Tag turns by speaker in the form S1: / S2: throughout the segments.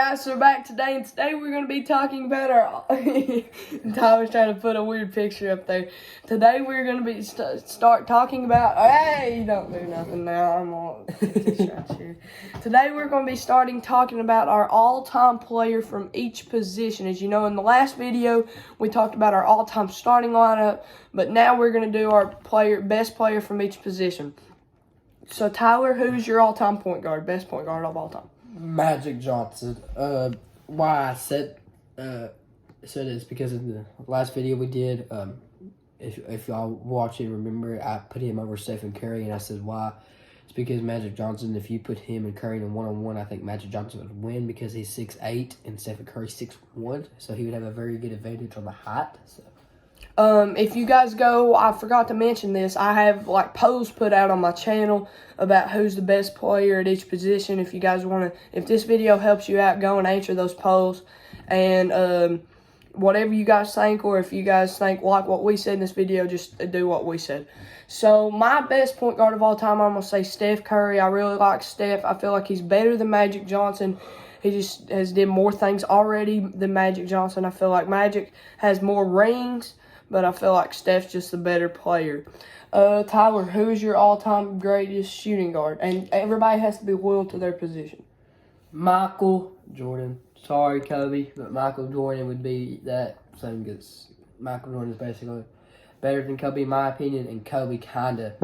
S1: guys, so we're back today, and today we're going to be talking about our... Tyler's trying to put a weird picture up there. Today we're going to be start talking about... Hey, don't do nothing now. I'm all... here. Today we're going to be talking about our all-time player from each position. As you know, in the last video, we talked about our all-time starting lineup, but now we're going to do our best player from each position. So, Tyler, who's your all-time point guard, best point guard of all time?
S2: Magic Johnson. Why I said it's because in the last video we did, if y'all watch it, remember I put him over Stephen Curry, and I said why. It's because Magic Johnson, if you put him and Curry in a one-on-one, I think Magic Johnson would win because he's 6'8" and Stephen Curry 6'1", so he would have a very good advantage on the height. So.
S1: If you guys go, I forgot to mention this, I have like polls put out on my channel about who's the best player at each position. If you guys want to, if this video helps you out, go and answer those polls. And whatever you guys think, or if you guys think like what we said in this video, just do what we said. So my best point guard of all time, I'm going to say Steph Curry. I really like Steph. I feel like he's better than Magic Johnson. He just has did more things already than Magic Johnson. I feel like Magic has more rings, but I feel like Steph's just the better player. Tyler, who is your all-time greatest shooting guard? And everybody has to be loyal to their position.
S2: Michael Jordan. Sorry, Kobe, but Michael Jordan would be that same because Michael Jordan is basically better than Kobe in my opinion, and Kobe kind of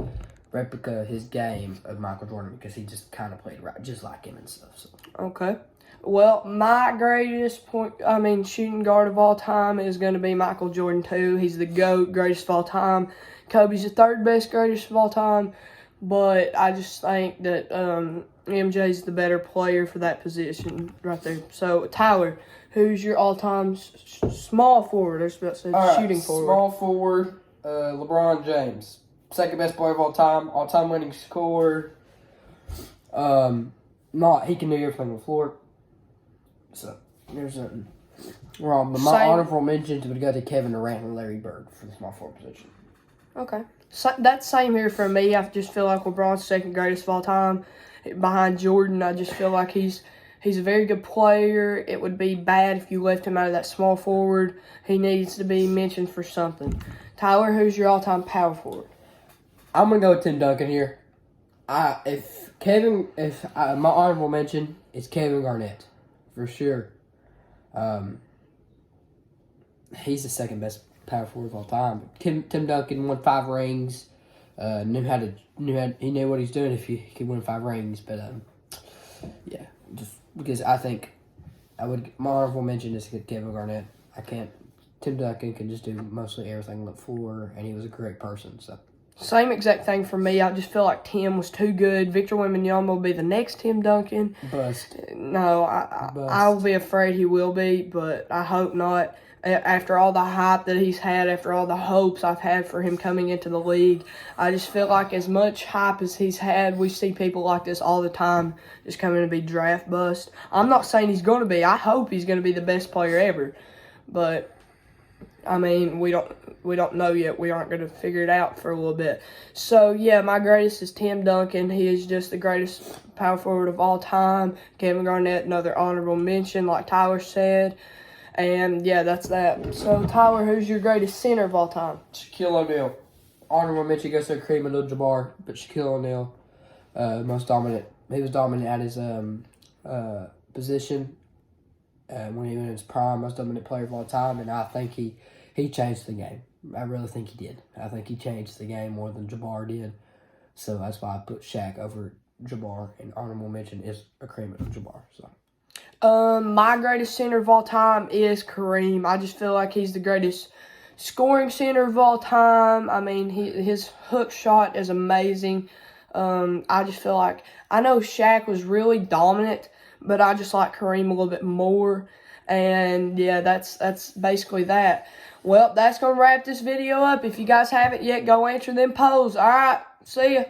S2: replica his game of Michael Jordan because he just kind of played right, just like him and stuff. So.
S1: Okay. Well, my greatest shooting guard of all time is going to be Michael Jordan too. He's the GOAT, greatest of all time. Kobe's the third best, greatest of all time. But I just think that MJ's the better player for that position right there. So, Tyler, who's your all-time small forward? Or shooting forward.
S2: Small forward, LeBron James. Second best player of all-time winning scorer. He can do everything on the floor. So, there's nothing wrong. But my honorable mentions would go to Kevin Durant and Larry Bird for the small forward position.
S1: Okay. So, that's same here for me. I just feel like LeBron's second greatest of all time. Behind Jordan, I just feel like he's a very good player. It would be bad if you left him out of that small forward. He needs to be mentioned for something. Tyler, who's your all-time power forward?
S2: I'm going to go with Tim Duncan here. My honorable mention is Kevin Garnett. For sure. He's the second best power forward of all time. Tim Duncan won 5 rings. He knew what he's doing if he could win 5 rings. But yeah, just because I think my honorable mention is Kevin Garnett. Tim Duncan can just do mostly everything on the floor, and he was a great person. So.
S1: Same exact thing for me. I just feel like Tim was too good. Victor Wembanyama will be the next Tim Duncan.
S2: Bust.
S1: No, I will be afraid he will be, but I hope not. After all the hype that he's had, after all the hopes I've had for him coming into the league, I just feel like as much hype as he's had, we see people like this all the time just coming to be draft bust. I'm not saying he's going to be. I hope he's going to be the best player ever, but I mean, we don't know yet. We aren't going to figure it out for a little bit. So, yeah, my greatest is Tim Duncan. He is just the greatest power forward of all time. Kevin Garnett, another honorable mention, like Tyler said. And, yeah, that's that. So, Tyler, who's your greatest center of all time?
S2: Shaquille O'Neal. Honorable mention goes to Kareem Abdul-Jabbar, but Shaquille O'Neal, most dominant. He was dominant at his position when he was in his prime, most dominant player of all time, and I think he changed the game. I really think he did. I think he changed the game more than Jabbar did. So that's why I put Shaq over Jabbar, and honorable mention is Kareem Abdul-Jabbar. So.
S1: My greatest center of all time is Kareem. I just feel like he's the greatest scoring center of all time. I mean, his hook shot is amazing. I just feel like, I know Shaq was really dominant, but I just like Kareem a little bit more. And, yeah, that's basically that. Well, that's going to wrap this video up. If you guys haven't yet, go answer them polls. All right, see ya.